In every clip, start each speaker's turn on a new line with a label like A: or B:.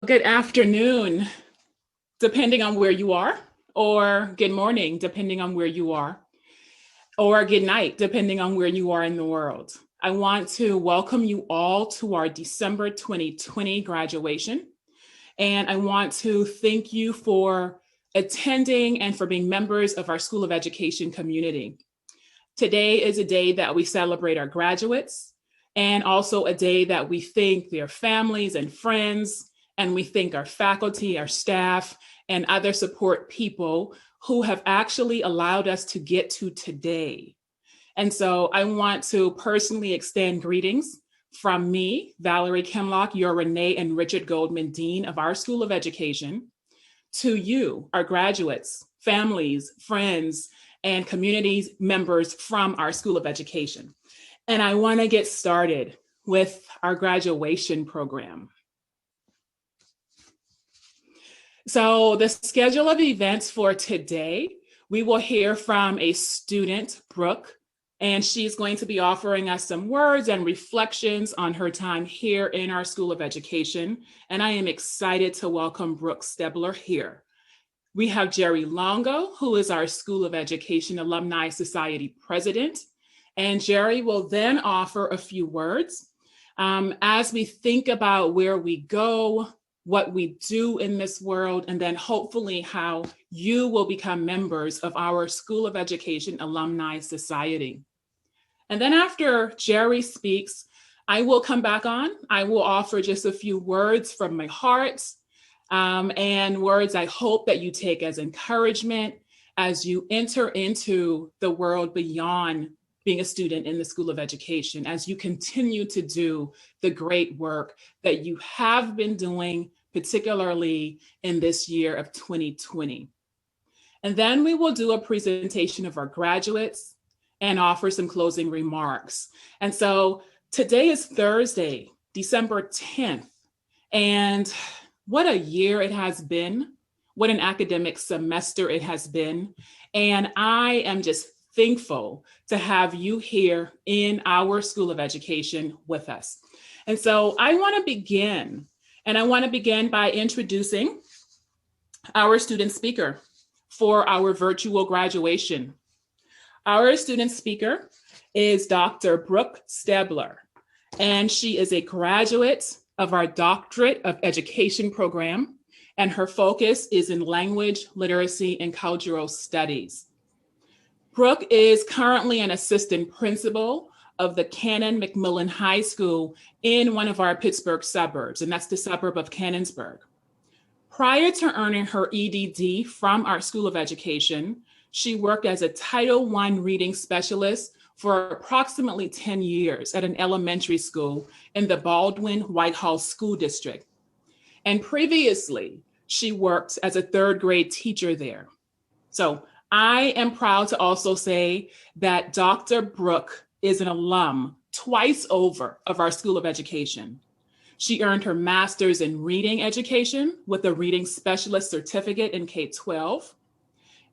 A: Good afternoon, depending on where you are, or good morning, depending on where you are, or good night, depending on where you are in the world. I want to welcome you all to our December 2020 graduation. And I want to thank you for attending and for being members of our School of Education community. Today is a day that we celebrate our graduates, and also a day that we thank their families and friends, and we thank our faculty, our staff, and other support people who have actually allowed us to get to today. And so I want to personally extend greetings from me, Valerie Kinlock, your Renee and Richard Goldman Dean of our School of Education, to you, our graduates, families, friends, and community members from our School of Education. And I want to get started with our graduation program. So the schedule of events for today, we will hear from a student, Brooke, and she's going to be offering us some words and reflections on her time here in our School of Education. And I am excited to welcome Brooke Stebler here. We have Jerry Longo, who is our School of Education Alumni Society president. And Jerry will then offer a few words as we think about where we go, what we do in this world, and then hopefully how you will become members of our School of Education Alumni Society. And then after Jerry speaks, I will come back on. I will offer just a few words from my heart and words I hope that you take as encouragement as you enter into the world beyond being a student in the School of Education, as you continue to do the great work that you have been doing, particularly in this year of 2020. And then we will do a presentation of our graduates and offer some closing remarks. And so today is Thursday, December 10th. And what a year it has been. What an academic semester it has been. And I am just thankful to have you here in our School of Education with us. And so I want to begin, by introducing our student speaker for our virtual graduation. Our student speaker is Dr. Brooke Stebler, and she is a graduate of our Doctorate of Education program, and her focus is in language, literacy, and cultural studies. Brooke is currently an assistant principal of the Cannon McMillan High School in one of our Pittsburgh suburbs, and that's the suburb of Cannonsburg. Prior to earning her EDD from our School of Education, she worked as a Title I reading specialist for approximately 10 years at an elementary school in the Baldwin-Whitehall School District. And previously, she worked as a third grade teacher there. So I am proud to also say that Dr. Brooke is an alum twice over of our School of Education. She earned her master's in reading education with a reading specialist certificate in K-12.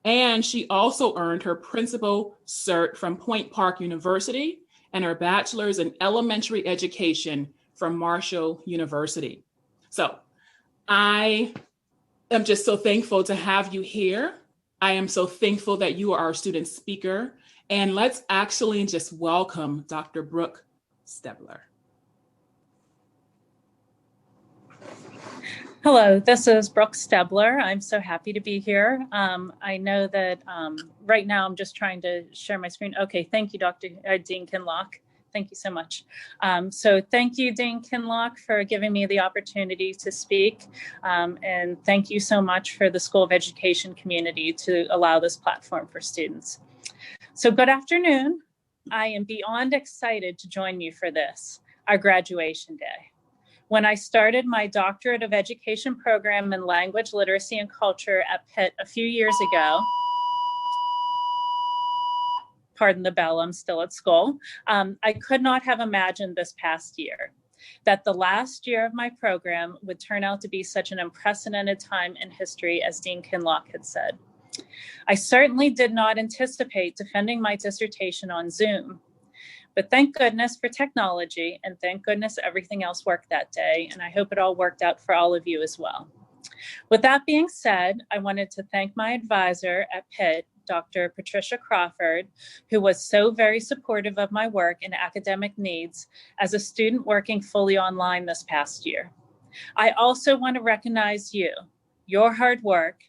A: And she also earned her principal cert from Point Park University and her bachelor's in elementary education from Marshall University. So I am just so thankful to have you here. I am so thankful that you are our student speaker. And let's actually just welcome Dr. Brooke Stebler.
B: Hello, this is Brooke Stebler. I'm so happy to be here. I know that right now I'm just trying to share my screen. Okay, thank you, Dean Kinlock. Thank you so much. So thank you, Dean Kinlock, for giving me the opportunity to speak. And thank you so much for the School of Education community to allow this platform for students. So good afternoon. I am beyond excited to join you for this, our graduation day. When I started my Doctorate of Education program in Language, Literacy, and Culture at Pitt a few years ago, pardon the bell, I'm still at school, I could not have imagined this past year, that the last year of my program would turn out to be such an unprecedented time in history, as Dean Kinlock had said. I certainly did not anticipate defending my dissertation on Zoom, But thank goodness for technology, and thank goodness everything else worked that day, and I hope it all worked out for all of you as well. With that being said, I wanted to thank my advisor at Pitt, Dr. Patricia Crawford, who was so very supportive of my work and academic needs as a student working fully online this past year. I also want to recognize you, your hard work,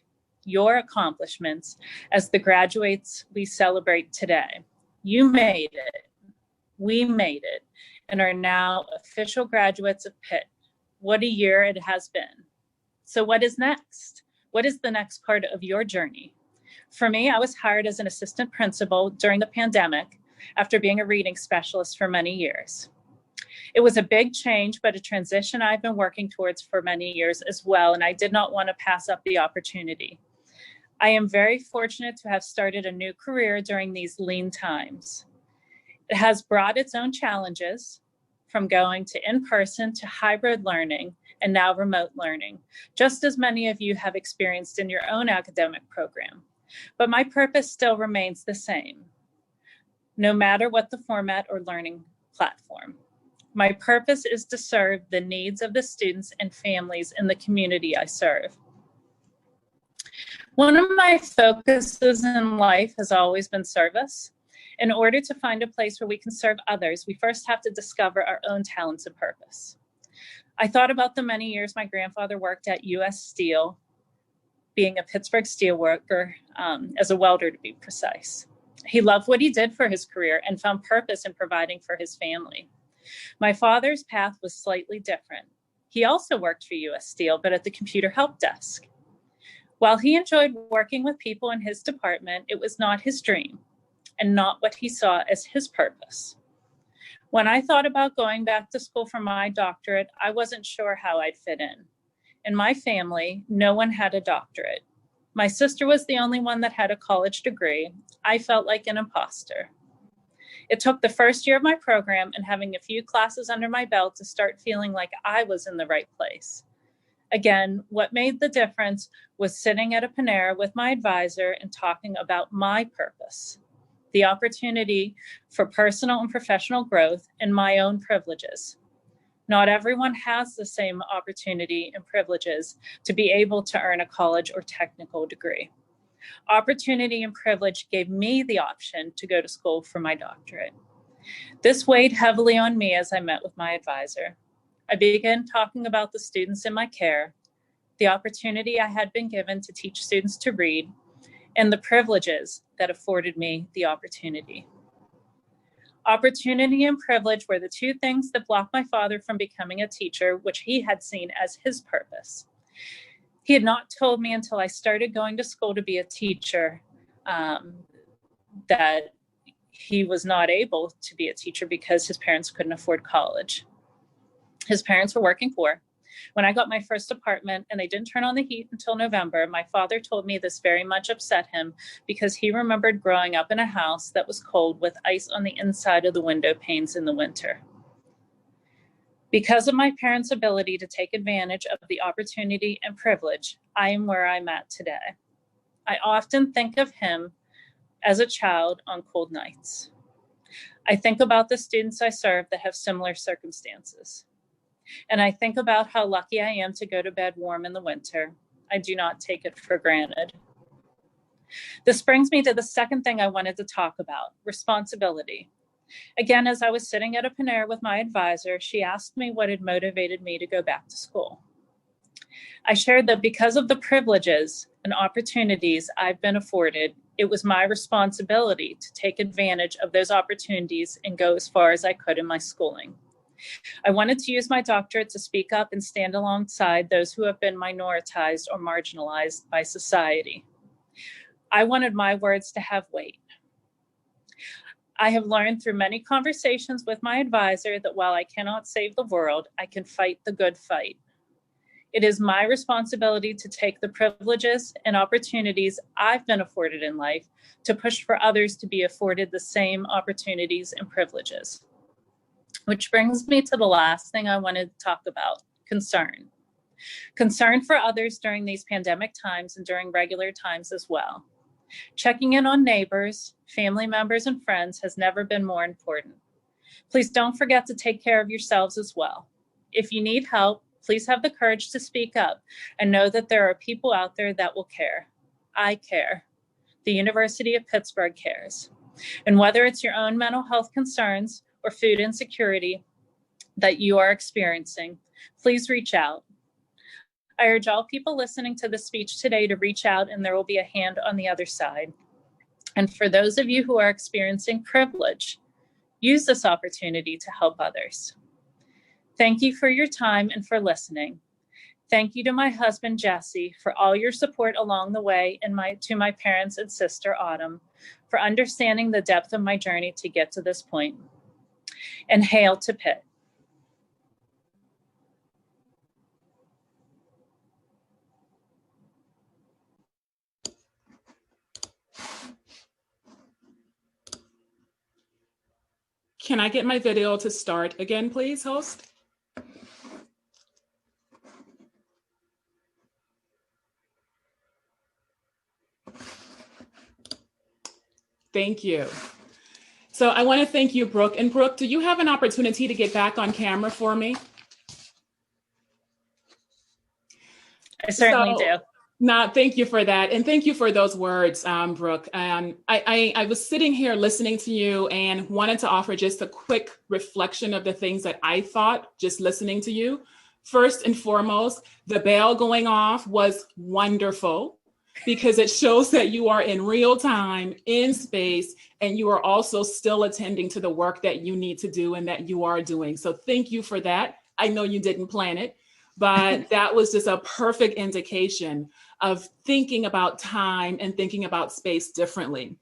B: your accomplishments as the graduates we celebrate today. You made it. We made it and are now official graduates of Pitt. What a year it has been. So what is next? What is the next part of your journey? For me, I was hired as an assistant principal during the pandemic after being a reading specialist for many years. It was a big change, but a transition I've been working towards for many years as well, and I did not want to pass up the opportunity. I am very fortunate to have started a new career during these lean times. It has brought its own challenges, from going to in-person to hybrid learning and now remote learning, just as many of you have experienced in your own academic program. But my purpose still remains the same, no matter what the format or learning platform. My purpose is to serve the needs of the students and families in the community I serve. One of my focuses in life has always been service. In order to find a place where we can serve others, we first have to discover our own talents and purpose. I thought about the many years my grandfather worked at U.S. Steel, being a Pittsburgh steel worker, as a welder to be precise. He loved what he did for his career and found purpose in providing for his family. My father's path was slightly different. He also worked for U.S. Steel, but at the computer help desk. While he enjoyed working with people in his department, it was not his dream and not what he saw as his purpose. When I thought about going back to school for my doctorate, I wasn't sure how I'd fit in. In my family, no one had a doctorate. My sister was the only one that had a college degree. I felt like an imposter. It took the first year of my program and having a few classes under my belt to start feeling like I was in the right place. Again, what made the difference was sitting at a Panera with my advisor and talking about my purpose, the opportunity for personal and professional growth, and my own privileges. Not everyone has the same opportunity and privileges to be able to earn a college or technical degree. Opportunity and privilege gave me the option to go to school for my doctorate. This weighed heavily on me as I met with my advisor. I began talking about the students in my care, the opportunity I had been given to teach students to read, and the privileges that afforded me the opportunity. Opportunity and privilege were the two things that blocked my father from becoming a teacher, which he had seen as his purpose. He had not told me until I started going to school to be a teacher that he was not able to be a teacher because his parents couldn't afford college. His parents were working poor. When I got my first apartment and they didn't turn on the heat until November, my father told me this very much upset him because he remembered growing up in a house that was cold with ice on the inside of the window panes in the winter. Because of my parents' ability to take advantage of the opportunity and privilege, I am where I'm at today. I often think of him as a child on cold nights. I think about the students I serve that have similar circumstances. And I think about how lucky I am to go to bed warm in the winter. I do not take it for granted. This brings me to the second thing I wanted to talk about, responsibility. Again, as I was sitting at a Panera with my advisor, she asked me what had motivated me to go back to school. I shared that because of the privileges and opportunities I've been afforded, it was my responsibility to take advantage of those opportunities and go as far as I could in my schooling. I wanted to use my doctorate to speak up and stand alongside those who have been minoritized or marginalized by society. I wanted my words to have weight. I have learned through many conversations with my advisor that while I cannot save the world, I can fight the good fight. It is my responsibility to take the privileges and opportunities I've been afforded in life to push for others to be afforded the same opportunities and privileges. Which brings me to the last thing I wanted to talk about, concern. Concern for others during these pandemic times and during regular times as well. Checking in on neighbors, family members, and friends has never been more important. Please don't forget to take care of yourselves as well. If you need help, please have the courage to speak up and know that there are people out there that will care. I care. The University of Pittsburgh cares. And whether it's your own mental health concerns or food insecurity that you are experiencing, please reach out. I urge all people listening to this speech today to reach out, and there will be a hand on the other side. And for those of you who are experiencing privilege, use this opportunity to help others. Thank you for your time and for listening. Thank you to my husband, Jesse, for all your support along the way, and to my parents and sister, Autumn, for understanding the depth of my journey to get to this point. And hail to Pitt.
A: Can I get my video to start again, please, host? Thank you. So I want to thank you, Brooke. And Brooke, do you have an opportunity to get back on camera for me?
B: I certainly do.
A: No, thank you for that. And thank you for those words, Brooke. I was sitting here listening to you and wanted to offer just a quick reflection of the things that I thought just listening to you. First and foremost, the bell going off was wonderful because it shows that you are in real time, in space, and you are also still attending to the work that you need to do and that you are doing. So thank you for that. I know you didn't plan it, but that was just a perfect indication of thinking about time and thinking about space differently.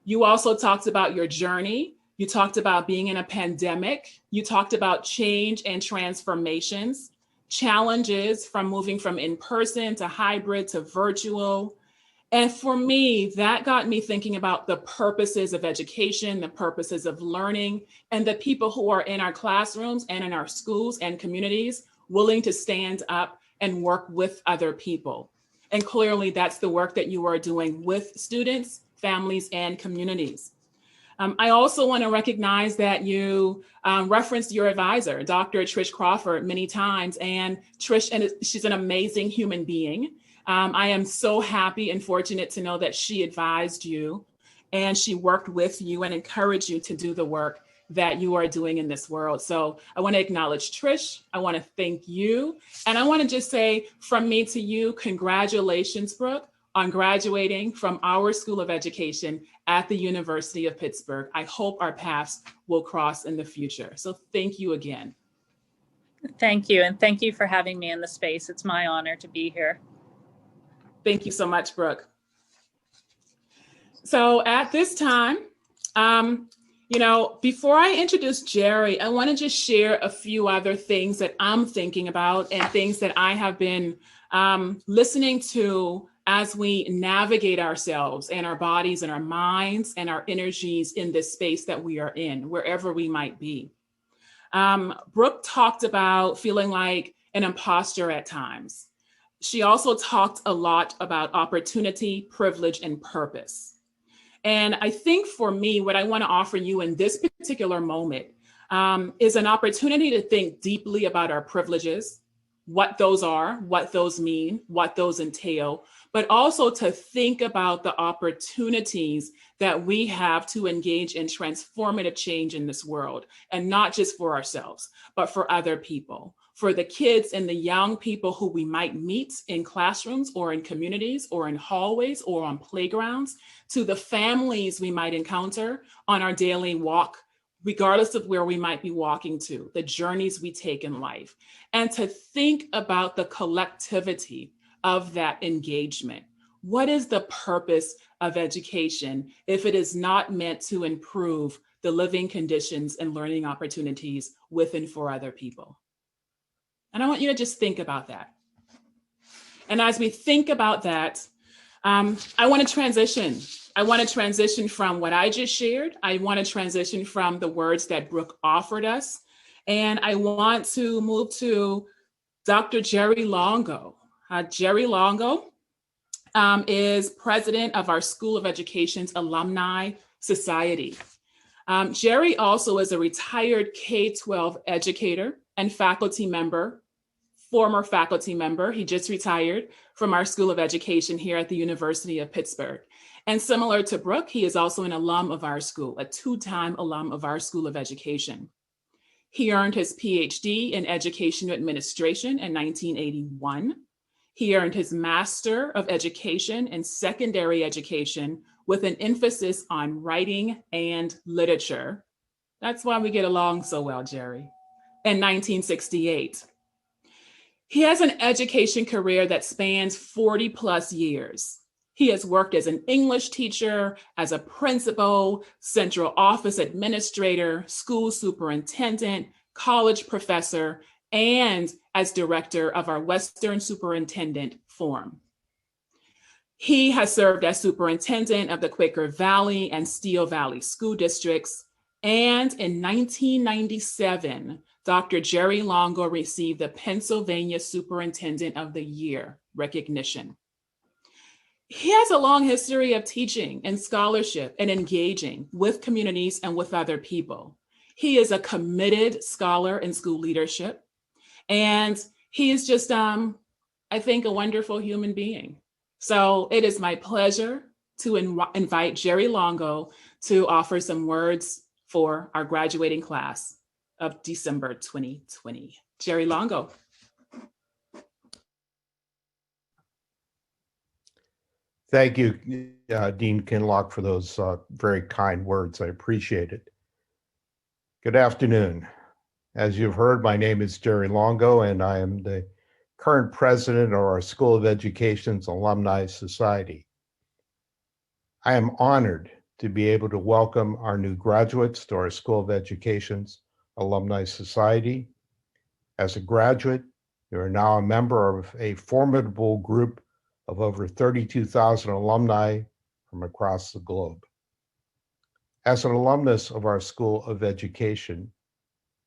A: You also talked about your journey. You talked about being in a pandemic. You talked about change and transformations, challenges from moving from in-person to hybrid to virtual. And for me, that got me thinking about the purposes of education, the purposes of learning, and the people who are in our classrooms and in our schools and communities willing to stand up and work with other people. And clearly that's the work that you are doing with students, families, and communities. I also want to recognize that you referenced your advisor, Dr. Trish Crawford, many times. And Trish, and she's an amazing human being. I am so happy and fortunate to know that she advised you and she worked with you and encouraged you to do the work that you are doing in this world. So I want to acknowledge Trish. I want to thank you. And I want to just say from me to you, congratulations, Brooke, on graduating from our School of Education at the University of Pittsburgh. I hope our paths will cross in the future. So thank you again.
B: Thank you. And thank you for having me in the space. It's my honor to be here.
A: Thank you so much, Brooke. So at this time, before I introduce Jerry, I want to just share a few other things that I'm thinking about and things that I have been listening to as we navigate ourselves and our bodies and our minds and our energies in this space that we are in, wherever we might be. Brooke talked about feeling like an imposter at times. She also talked a lot about opportunity, privilege, and purpose. And I think for me, what I want to offer you in this particular moment is an opportunity to think deeply about our privileges, what those are, what those mean, what those entail, but also to think about the opportunities that we have to engage in transformative change in this world, and not just for ourselves, but for other people, for the kids and the young people who we might meet in classrooms or in communities or in hallways or on playgrounds, to the families we might encounter on our daily walk, regardless of where we might be walking to, the journeys we take in life, and to think about the collectivity of that engagement. What is the purpose of education if it is not meant to improve the living conditions and learning opportunities with and for other people? And I want you to just think about that. And as we think about that, I want to transition. I want to transition from what I just shared. I want to transition from the words that Brooke offered us. And I want to move to Dr. Jerry Longo. Jerry Longo is president of our School of Education's Alumni Society. Jerry also is a retired K-12 educator and faculty member, former faculty member. He just retired from our School of Education here at the University of Pittsburgh. And similar to Brooke, he is also an alum of our school, a two-time alum of our School of Education. He earned his PhD in Education Administration in 1981. He earned his Master of Education in Secondary Education with an emphasis on writing and literature. That's why we get along so well, Jerry. In 1968. He has an education career that spans 40 plus years. He has worked as an English teacher, as a principal, central office administrator, school superintendent, college professor, and as director of our Western Superintendent Forum. He has served as superintendent of the Quaker Valley and Steel Valley school districts. And in 1997, Dr. Jerry Longo received the Pennsylvania Superintendent of the Year recognition. He has a long history of teaching and scholarship and engaging with communities and with other people. He is a committed scholar in school leadership, and he is just, I think, a wonderful human being. So it is my pleasure to invite Jerry Longo to offer some words for our graduating class of December 2020. Jerry Longo.
C: Thank you, Dean Kinlock, for those very kind words. I appreciate it. Good afternoon. As you've heard, my name is Jerry Longo, and I am the current president of our School of Education's Alumni Society. I am honored to be able to welcome our new graduates to our School of Education's Alumni Society. As a graduate, you are now a member of a formidable group of over 32,000 alumni from across the globe. As an alumnus of our School of Education,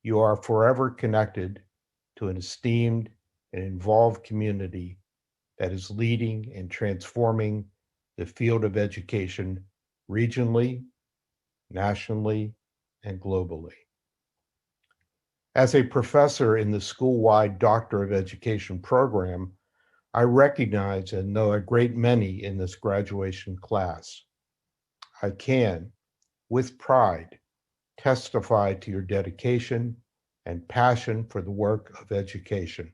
C: you are forever connected to an esteemed and involved community that is leading and transforming the field of education regionally, nationally, and globally. As a professor in the school-wide Doctor of Education program, I recognize and know a great many in this graduation class. I can, with pride, testify to your dedication and passion for the work of education.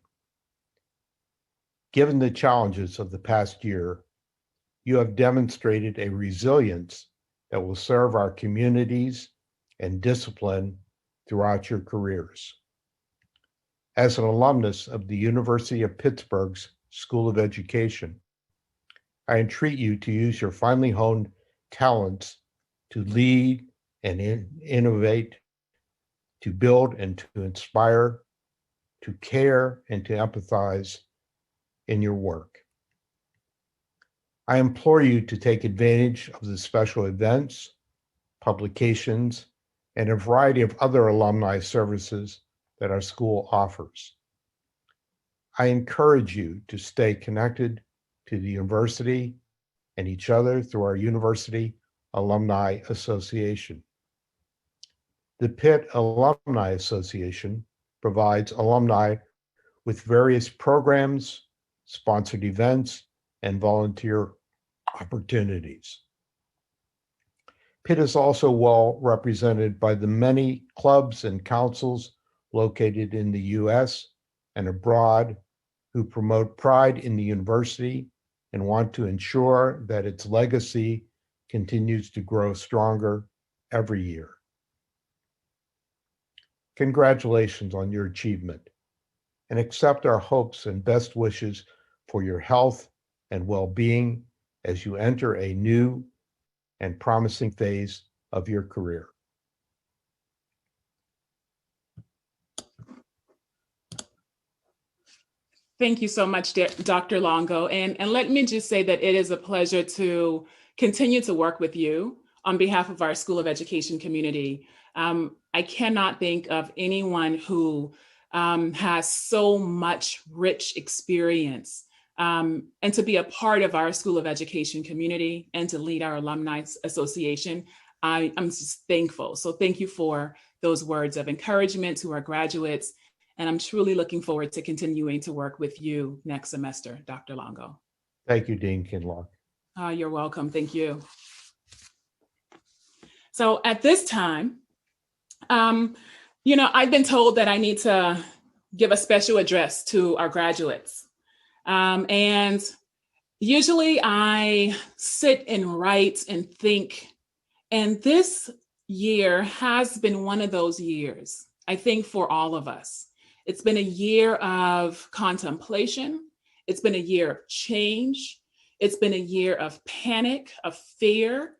C: Given the challenges of the past year, you have demonstrated a resilience that will serve our communities and discipline throughout your careers. As an alumnus of the University of Pittsburgh's School of Education, I entreat you to use your finely honed talents to lead and innovate, to build and to inspire, to care and to empathize in your work. I implore you to take advantage of the special events, publications, and a variety of other alumni services that our school offers. I encourage you to stay connected to the university and each other through our University Alumni Association. The Pitt Alumni Association provides alumni with various programs, sponsored events, and volunteer opportunities. Pitt is also well represented by the many clubs and councils located in the US and abroad who promote pride in the university and want to ensure that its legacy continues to grow stronger every year. Congratulations on your achievement, and accept our hopes and best wishes for your health and well-being as you enter a new and promising phase of your career.
A: Thank you so much, Dr. Longo. And let me just say that it is a pleasure to continue to work with you on behalf of our School of Education community. I cannot think of anyone who has so much rich experience and to be a part of our School of Education community and to lead our Alumni Association. I'm just thankful. So thank you for those words of encouragement to our graduates. And I'm truly looking forward to continuing to work with you next semester, Dr. Longo.
C: Thank you, Dean Kinlock.
A: You're welcome. Thank you. So at this time, I've been told that I need to give a special address to our graduates. And usually I sit and write and think, and this year has been one of those years, I think, for all of us. It's been a year of contemplation. It's been a year of change. It's been a year of panic, of fear,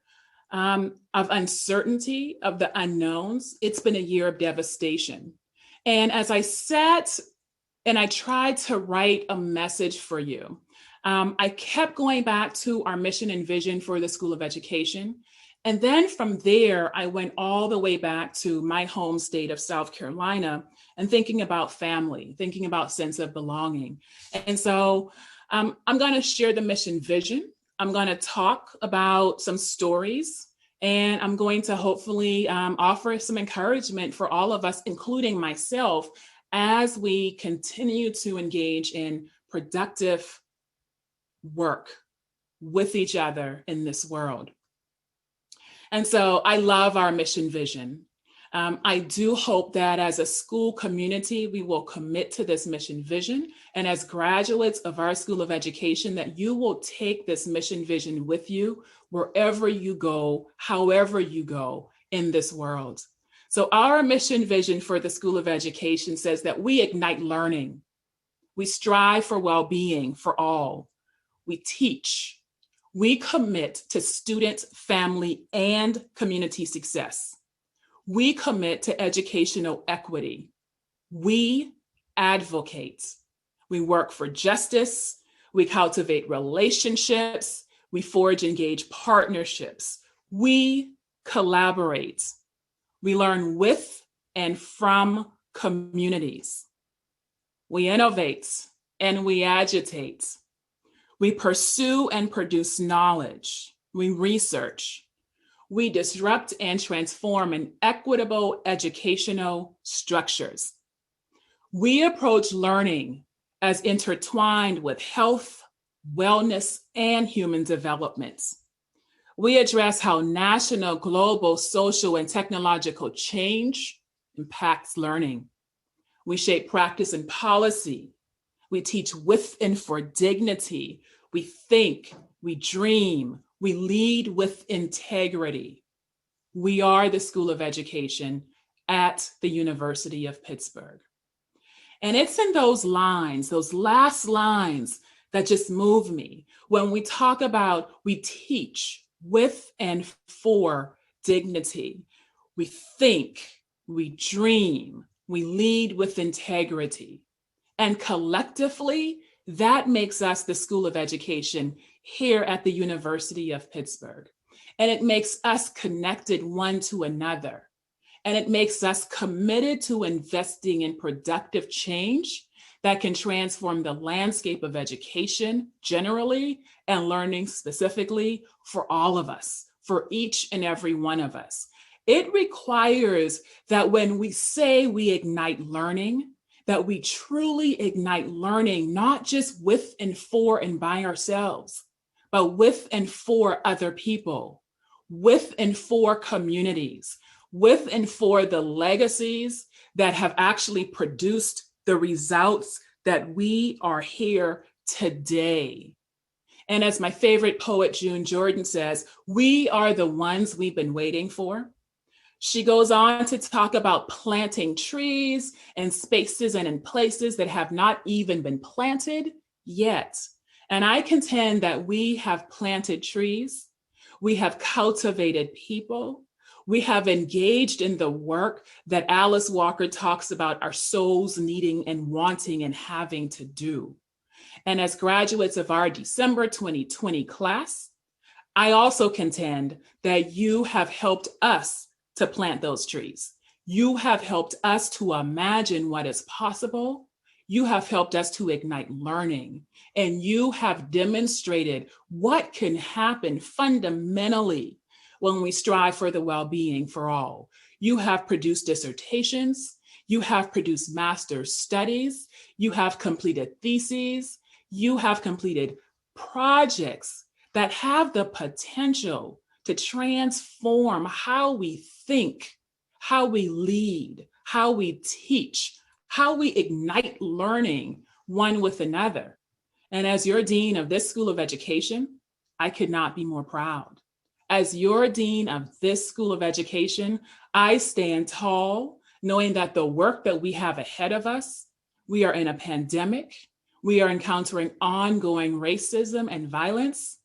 A: of uncertainty, of the unknowns. It's been a year of devastation. And as I sat and I tried to write a message for you, I kept going back to our mission and vision for the School of Education. And then from there, I went all the way back to my home state of South Carolina and thinking about family, thinking about sense of belonging. And so I'm going to share the mission vision. I'm going to talk about some stories, and I'm going to hopefully offer some encouragement for all of us, including myself, as we continue to engage in productive work with each other in this world. And so I love our mission vision. I do hope that as a school community, we will commit to this mission vision. And as graduates of our School of Education, that you will take this mission vision with you wherever you go, however you go in this world. So our mission vision for the School of Education says that we ignite learning. We strive for well-being for all. We teach. We commit to student, family, and community success. We commit to educational equity. We advocate. We work for justice. We cultivate relationships. We forge engaged partnerships. We collaborate. We learn with and from communities. We innovate and we agitate. We pursue and produce knowledge. We research. We disrupt and transform in equitable educational structures. We approach learning as intertwined with health, wellness, and human development. We address how national, global, social, and technological change impacts learning. We shape practice and policy. We teach with and for dignity. We think, we dream, we lead with integrity. We are the School of Education at the University of Pittsburgh. And it's in those lines, those last lines, that just move me. When we talk about we teach with and for dignity, we think, we dream, we lead with integrity. And collectively, that makes us the School of Education here at the University of Pittsburgh. And it makes us connected one to another. And it makes us committed to investing in productive change that can transform the landscape of education generally and learning specifically for all of us, for each and every one of us. It requires that when we say we ignite learning, that we truly ignite learning, not just with and for and by ourselves, but with and for other people, with and for communities, with and for the legacies that have actually produced the results that we are here today. And as my favorite poet, June Jordan, says, we are the ones we've been waiting for. She goes on to talk about planting trees in spaces and in places that have not even been planted yet. And I contend that we have planted trees, we have cultivated people, we have engaged in the work that Alice Walker talks about our souls needing and wanting and having to do. And as graduates of our December 2020 class, I also contend that you have helped us to plant those trees. You have helped us to imagine what is possible. You have helped us to ignite learning, and you have demonstrated what can happen fundamentally when we strive for the well-being for all. You have produced dissertations, you have produced master's studies, you have completed theses, you have completed projects that have the potential to transform how we think, how we lead, how we teach, how we ignite learning one with another. And as your dean of this School of Education, I could not be more proud. As your dean of this School of Education, I stand tall, knowing that the work that we have ahead of us, we are in a pandemic, we are encountering ongoing racism and violence.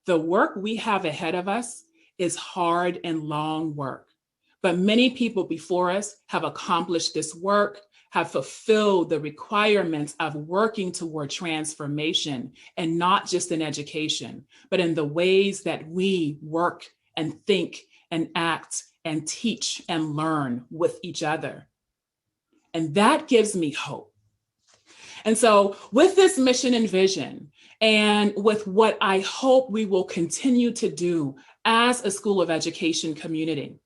A: The work we have ahead of us is hard and long work. But many people before us have accomplished this work, have fulfilled the requirements of working toward transformation, and not just in education, but in the ways that we work and think and act and teach and learn with each other. And that gives me hope. And so with this mission and vision, and with what I hope we will continue to do as a School of Education community,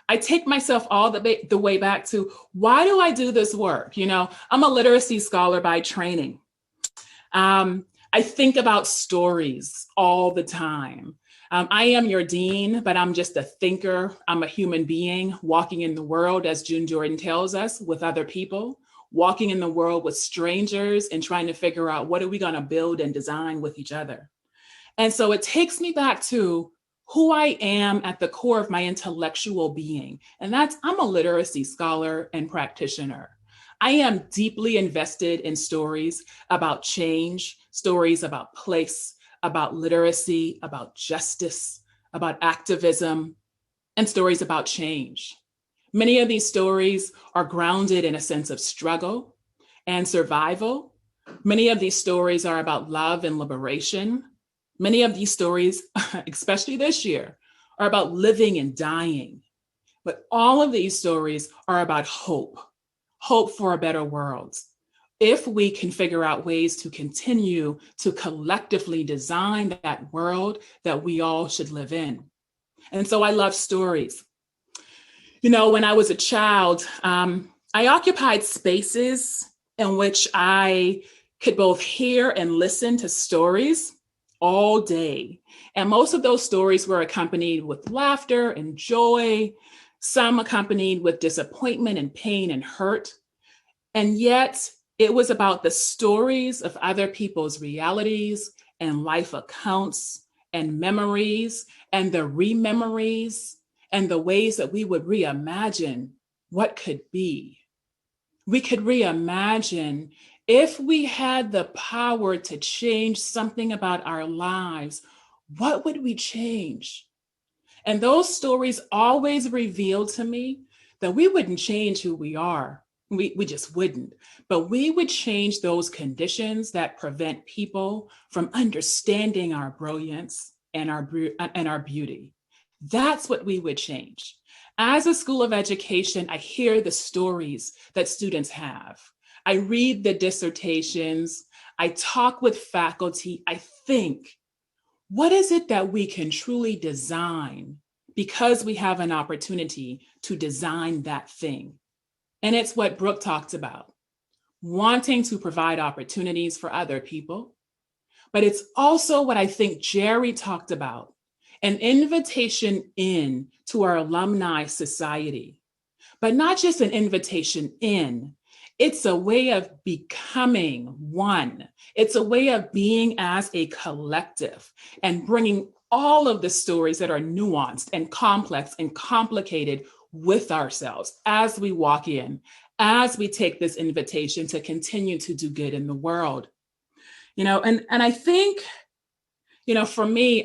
A: I take myself all the way back to, why do I do this work? You know, I'm a literacy scholar by training. I think about stories all the time. I am your dean, but I'm just a thinker. I'm a human being walking in the world, as June Jordan tells us, with other people, walking in the world with strangers and trying to figure out what are we going to build and design with each other. And so it takes me back to who I am at the core of my intellectual being. And that's, I'm a literacy scholar and practitioner. I am deeply invested in stories about change, stories about place, about literacy, about justice, about activism, and stories about change. Many of these stories are grounded in a sense of struggle and survival. Many of these stories are about love and liberation. Many of these stories, especially this year, are about living and dying. But all of these stories are about hope, hope for a better world. If we can figure out ways to continue to collectively design that world that we all should live in. And so I love stories. You know, when I was a child, I occupied spaces in which I could both hear and listen to stories all day. And most of those stories were accompanied with laughter and joy, some accompanied with disappointment and pain and hurt. And yet it was about the stories of other people's realities and life accounts and memories and the rememories and the ways that we would reimagine what could be. We could reimagine if we had the power to change something about our lives, what would we change? And those stories always revealed to me that we wouldn't change who we are. We just wouldn't. But we would change those conditions that prevent people from understanding our brilliance and our beauty. That's what we would change. As a School of Education, I hear the stories that students have. I read the dissertations, I talk with faculty, I think, what is it that we can truly design because we have an opportunity to design that thing? And it's what Brooke talked about, wanting to provide opportunities for other people. But it's also what I think Jerry talked about, an invitation in to our alumni society, but not just an invitation in. It's a way of becoming one. It's a way of being as a collective and bringing all of the stories that are nuanced and complex and complicated with ourselves as we walk in, as we take this invitation to continue to do good in the world. You know, and I think, you know, for me,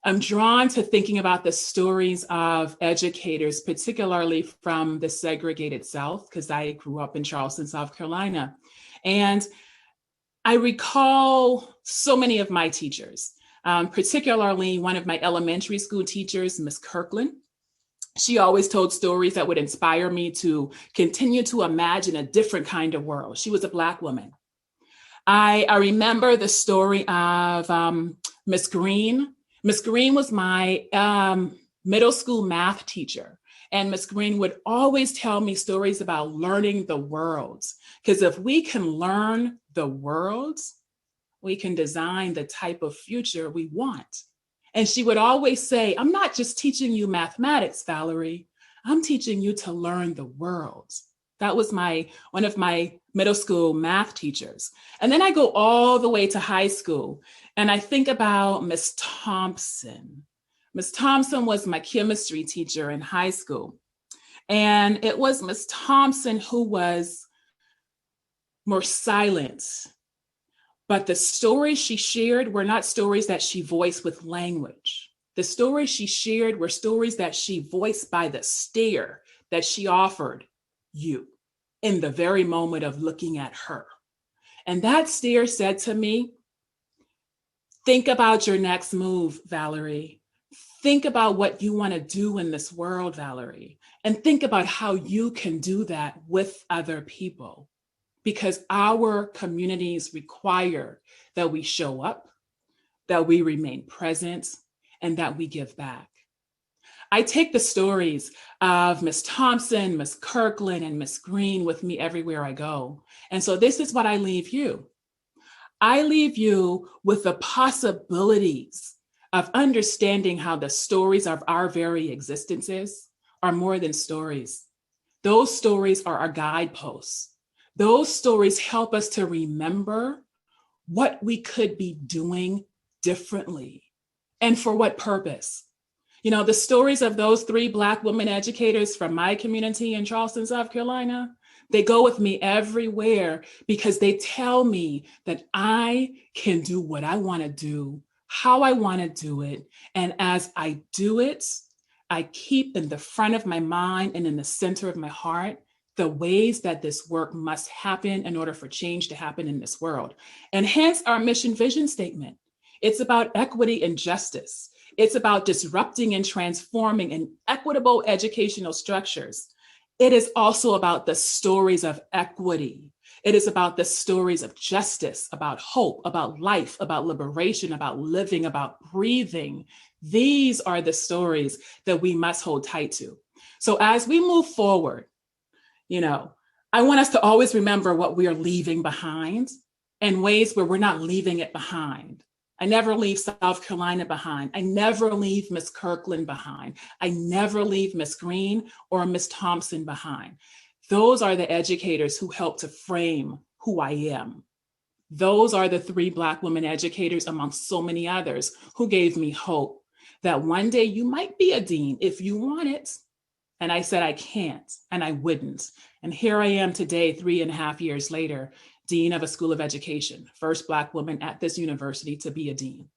A: I'm drawn to thinking about the stories of educators, particularly from the segregated South, because I grew up in Charleston, South Carolina. And I recall so many of my teachers, particularly one of my elementary school teachers, Miss Kirkland. She always told stories that would inspire me to continue to imagine a different kind of world. She was a Black woman. I remember the story of Miss Green. Miss Green was my middle school math teacher. And Miss Green would always tell me stories about learning the world. Because if we can learn the world, we can design the type of future we want. And she would always say, I'm not just teaching you mathematics, Valerie. I'm teaching you to learn the world. That was one of my middle school math teachers. And then I go all the way to high school, and I think about Miss Thompson. Miss Thompson was my chemistry teacher in high school. And it was Miss Thompson who was more silent. But the stories she shared were not stories that she voiced with language. The stories she shared were stories that she voiced by the stare that she offered you in the very moment of looking at her. And that stare said to me, think about your next move, Valerie. Think about what you want to do in this world, Valerie, and think about how you can do that with other people, because our communities require that we show up, that we remain present, and that we give back. I take the stories of Miss Thompson, Miss Kirkland, and Miss Green with me everywhere I go. And so this is what I leave you. I leave you with the possibilities of understanding how the stories of our very existences are more than stories. Those stories are our guideposts. Those stories help us to remember what we could be doing differently and for what purpose. You know, the stories of those 3 Black women educators from my community in Charleston, South Carolina, they go with me everywhere because they tell me that I can do what I want to do, how I want to do it. And as I do it, I keep in the front of my mind and in the center of my heart the ways that this work must happen in order for change to happen in this world. And hence our mission vision statement. It's about equity and justice. It's about disrupting and transforming inequitable educational structures. It is also about the stories of equity. It is about the stories of justice, about hope, about life, about liberation, about living, about breathing. These are the stories that we must hold tight to. So as we move forward, you know, I want us to always remember what we are leaving behind and ways where we're not leaving it behind. I never leave South Carolina behind. I never leave Miss Kirkland behind. I never leave Miss Green or Miss Thompson behind. Those are the educators who helped to frame who I am. Those are the 3 Black women educators amongst so many others who gave me hope that one day you might be a dean if you want it. And I said, I can't, and I wouldn't. And here I am today, 3.5 years later, Dean of a School of Education, first Black woman at this university to be a dean.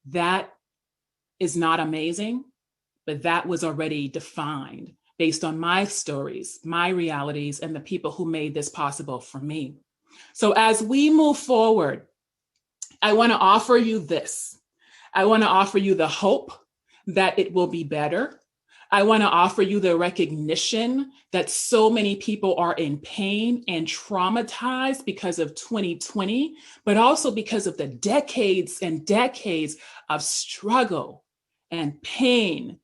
A: That is not amazing, but that was already defined based on my stories, my realities, and the people who made this possible for me. So as we move forward, I want to offer you this. I want to offer you the hope that it will be better. I want to offer you the recognition that so many people are in pain and traumatized because of 2020, but also because of the decades and decades of struggle and pain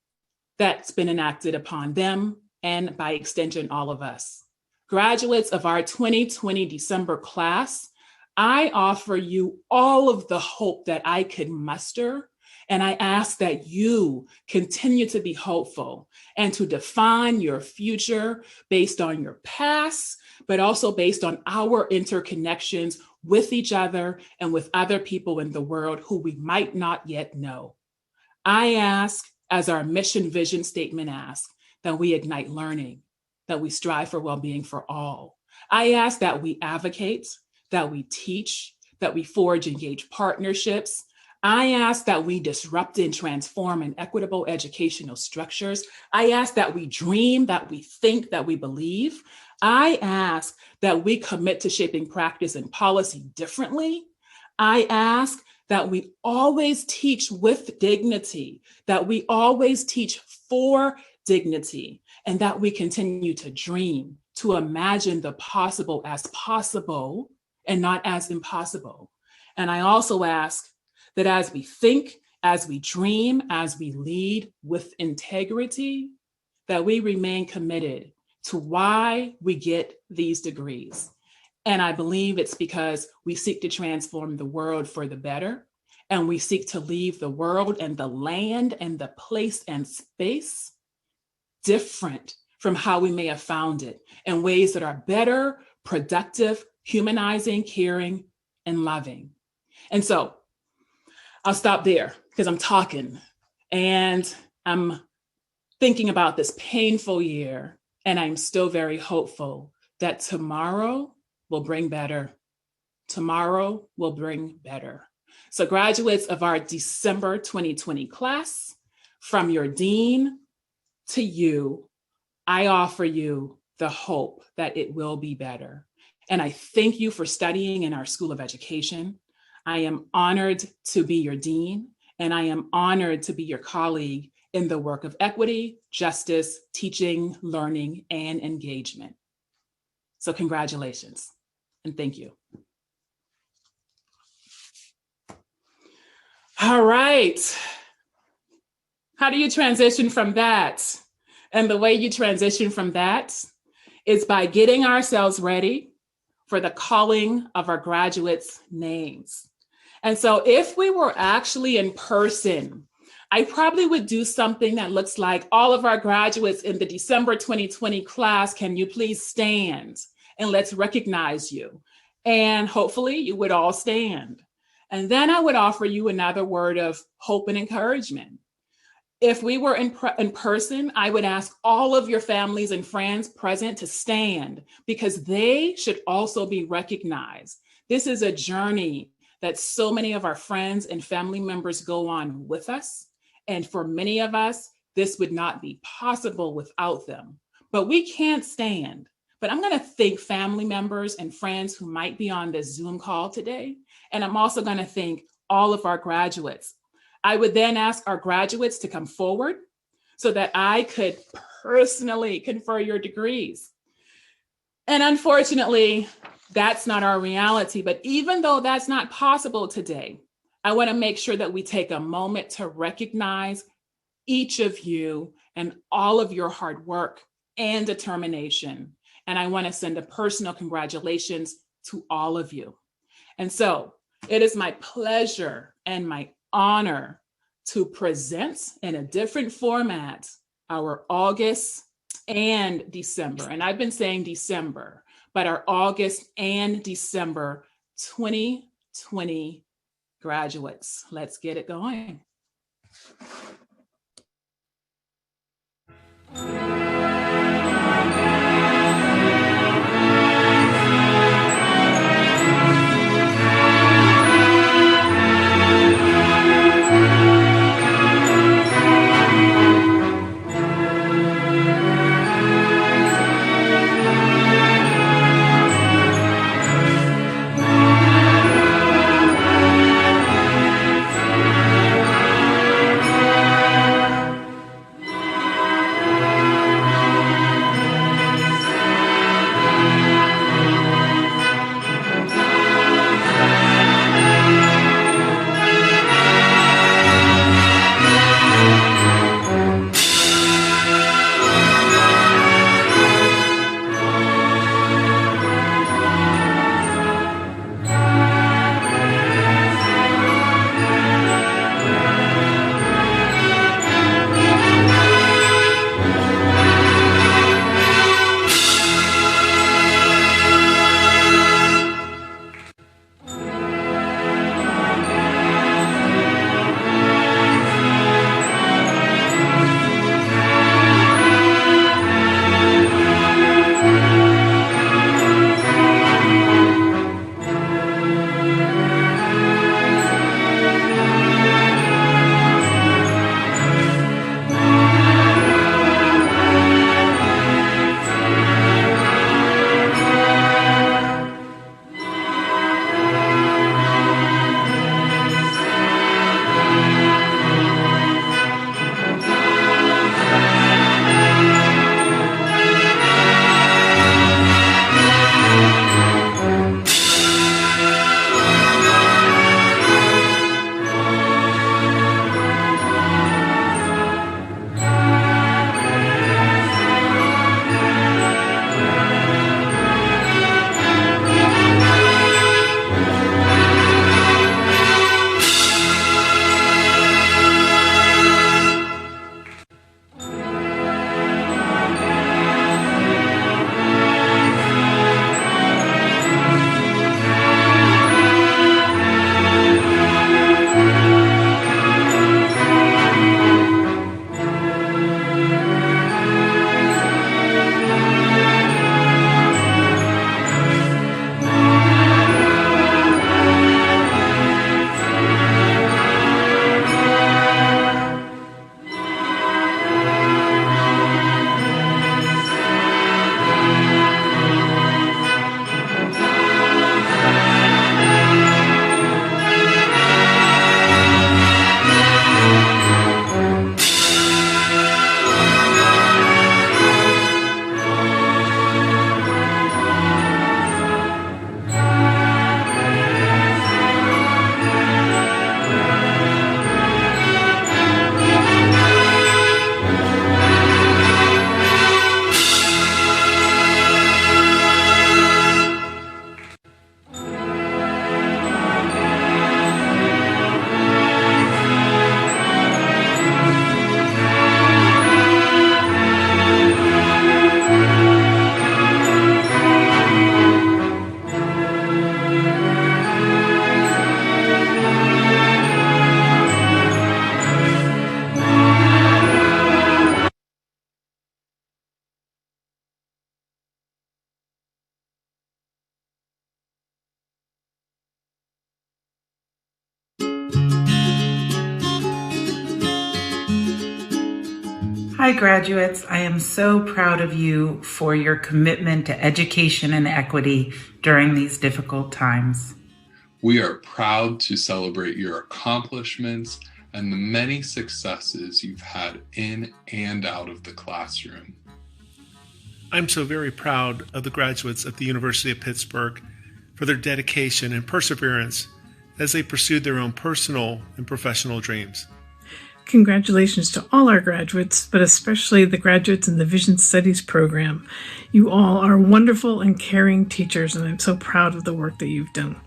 A: that's been enacted upon them and by extension, all of us. Graduates of our 2020 December class, I offer you all of the hope that I could muster. And I ask that you continue to be hopeful and to define your future based on your past, but also based on our interconnections with each other and with other people in the world who we might not yet know. I ask, as our mission vision statement asks, that we ignite learning, that we strive for well-being for all. I ask that we advocate, that we teach, that we forge engaged partnerships. I ask that we disrupt and transform inequitable educational structures. I ask that we dream, that we think, that we believe. I ask that we commit to shaping practice and policy differently. I ask that we always teach with dignity, that we always teach for dignity, and that we continue to dream, to imagine the possible as possible and not as impossible. And I also ask that as we think as we dream, as we lead with integrity, that we remain committed to why we get these degrees. And I believe it's because we seek to transform the world for the better, and we seek to leave the world and the land and the place and space different from how we may have found it, in ways that are better, productive, humanizing, caring, and loving. And so I'll stop there because I'm talking and I'm thinking about this painful year, and I'm still very hopeful that tomorrow will bring better. Tomorrow will bring better. So graduates of our December 2020 class, from your dean to you, I offer you the hope that it will be better. And I thank you for studying in our School of Education. I am honored to be your dean, and I am honored to be your colleague in the work of equity, justice, teaching, learning, and engagement. So congratulations, and thank you. All right. How do you transition from that? And the way you transition from that is by getting ourselves ready for the calling of our graduates' names. And so if we were actually in person, I probably would do something that looks like, all of our graduates in the December 2020 class, can you please stand? And let's recognize you. And hopefully you would all stand. And then I would offer you another word of hope and encouragement. If we were in person, I would ask all of your families and friends present to stand, because they should also be recognized. This is a journey that so many of our friends and family members go on with us. And for many of us, this would not be possible without them. But we can't stand. But I'm going to thank family members and friends who might be on this Zoom call today. And I'm also going to thank all of our graduates. I would then ask our graduates to come forward so that I could personally confer your degrees. And unfortunately, that's not our reality. But even though that's not possible today, I want to make sure that we take a moment to recognize each of you and all of your hard work and determination. And I want to send a personal congratulations to all of you. And so it is my pleasure and my honor to present in a different format our August and December. And I've been saying December, but our August and December 2020 graduates. Let's get it going.
D: Hi, graduates. I am so proud of you for your commitment to education and equity during these difficult times.
E: We are proud to celebrate your accomplishments and the many successes you've had in and out of the classroom.
F: I'm so very proud of the graduates at the University of Pittsburgh for their dedication and perseverance as they pursued their own personal and professional dreams.
G: Congratulations to all our graduates, but especially the graduates in the Vision Studies program. You all are wonderful and caring teachers, and I'm so proud of the work that you've done.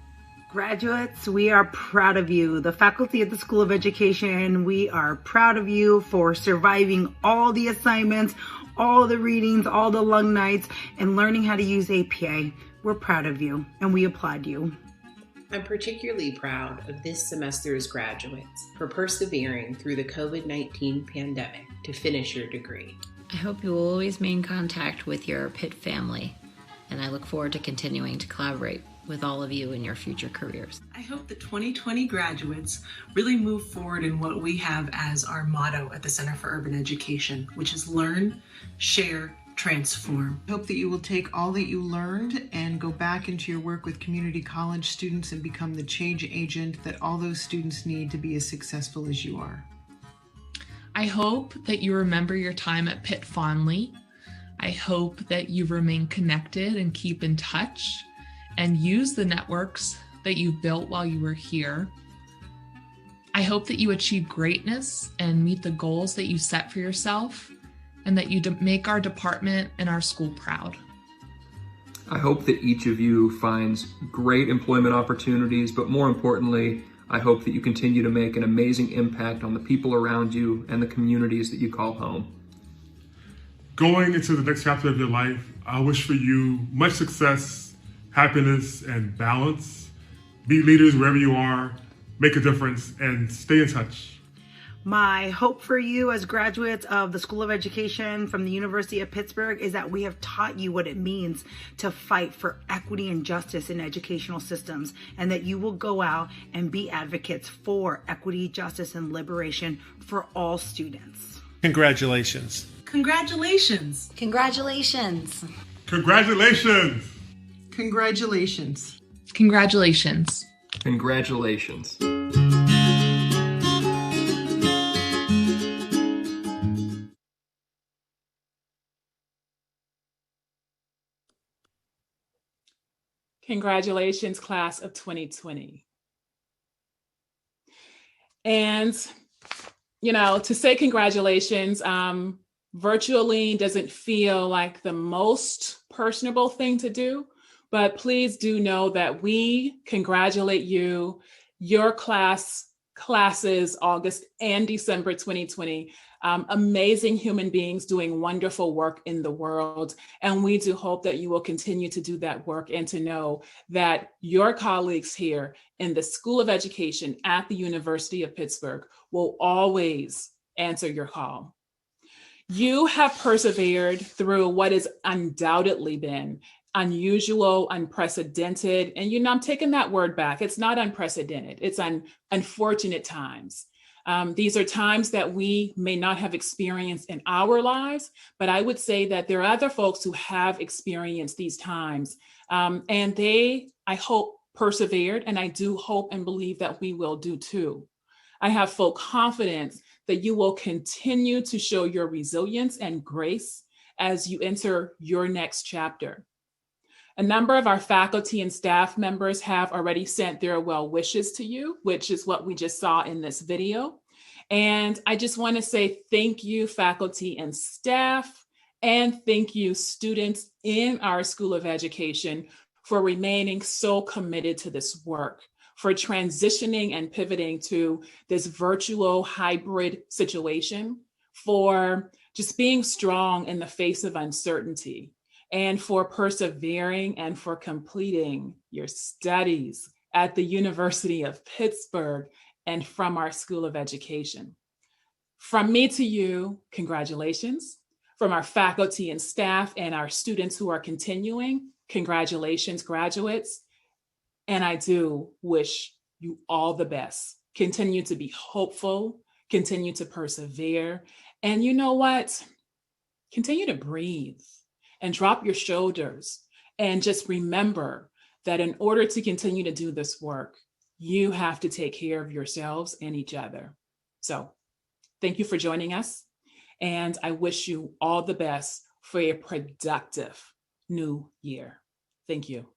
H: Graduates, we are proud of you. The faculty at the School of Education, we are proud of you for surviving all the assignments, all the readings, all the lung nights, and learning how to use APA. We're proud of you, and we applaud you.
I: I'm particularly proud of this semester's graduates for persevering through the COVID-19 pandemic to finish your degree.
J: I hope you will always maintain contact with your Pitt family, and I look forward to continuing to collaborate with all of you in your future careers.
K: I hope the 2020 graduates really move forward in what we have as our motto at the Center for Urban Education, which is learn, share, transform.
L: I hope that you will take all that you learned and go back into your work with community college students and become the change agent that all those students need to be as successful as you are.
M: I hope that you remember your time at Pitt fondly. I hope that you remain connected and keep in touch and use the networks that you built while you were here. I hope that you achieve greatness and meet the goals that you set for yourself, and that you make our department and our school proud.
N: I hope that each of you finds great employment opportunities, but more importantly, I hope that you continue to make an amazing impact on the people around you and the communities that you call home.
O: Going into the next chapter of your life, I wish for you much success, happiness, and balance. Be leaders wherever you are, make a difference, and stay in touch.
H: My hope for you as graduates of the School of Education from the University of Pittsburgh is that we have taught you what it means to fight for equity and justice in educational systems, and that you will go out and be advocates for equity, justice, and liberation for all students.
F: Congratulations.
K: Congratulations.
J: Congratulations.
O: Congratulations.
L: Congratulations.
M: Congratulations.
N: Congratulations.
A: Congratulations, class of 2020. And, to say congratulations virtually doesn't feel like the most personable thing to do, but please do know that we congratulate you, your classes, August and December 2020. Amazing human beings doing wonderful work in the world. And we do hope that you will continue to do that work and to know that your colleagues here in the School of Education at the University of Pittsburgh will always answer your call. You have persevered through what has undoubtedly been unusual, unprecedented, and I'm taking that word back. It's not unprecedented. It's unfortunate times. These are times that we may not have experienced in our lives, but I would say that there are other folks who have experienced these times, and they, I hope, persevered, and I do hope and believe that we will do too. I have full confidence that you will continue to show your resilience and grace as you enter your next chapter. A number of our faculty and staff members have already sent their well wishes to you, which is what we just saw in this video. And I just want to say thank you, faculty and staff, and thank you, students in our School of Education, for remaining so committed to this work, for transitioning and pivoting to this virtual hybrid situation, for just being strong in the face of uncertainty, and for persevering and for completing your studies at the University of Pittsburgh and from our School of Education. From me to you, congratulations. From our faculty and staff and our students who are continuing, congratulations, graduates. And I do wish you all the best. Continue to be hopeful, continue to persevere, And you know what? Continue to breathe and drop your shoulders, and just remember that in order to continue to do this work, you have to take care of yourselves and each other. So thank you for joining us. And I wish you all the best for a productive new year. Thank you.